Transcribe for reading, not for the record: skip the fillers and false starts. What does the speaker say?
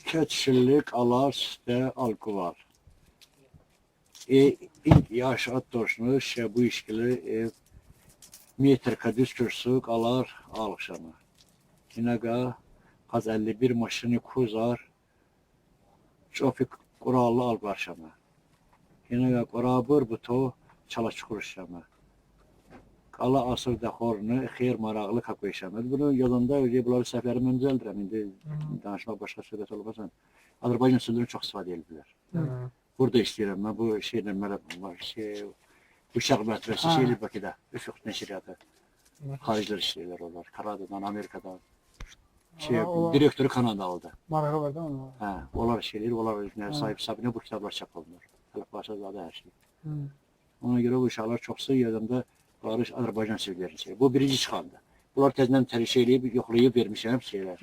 Keçillik alar sütə alkılar. İlk yaş at doşunu bu işkili metrika düz kürsük alar alışanı. Yine qaz 51 maşını kuzar çofik qurallı alqarşanı. Yine qurabır buto çala çukuruşanı. Qala asır daxorunu xeyr maraqlı kapayşanı. Bunu yolunda öyle bunları səfərim öncəldirəm. İndi danışma başqa söhbət olmasan. Azərbaycan sözünü çox istifadə edirlər. Burada istəyirəm mən bu şeylə var uşaq mətbəsi şeyli Bakıda, Üfüq Nəşriyyatı. Xariclər işləyirlər onlar, Kanadadan, Amerikadan. Direktörü Kanadalıdır. Marağı var da onlar. Hə, onlar işləyir, onlar sahib hesabına bu kitablar çap olunur. Başa zadı hər şey. Ona görə bu uşaqlar çoxsu yadımda qarış Azərbaycan sevgilərini. Bu birinci çıxandı. Bunlar təzdən tərişə eləyib, yoxlayıb vermişəm şeylər.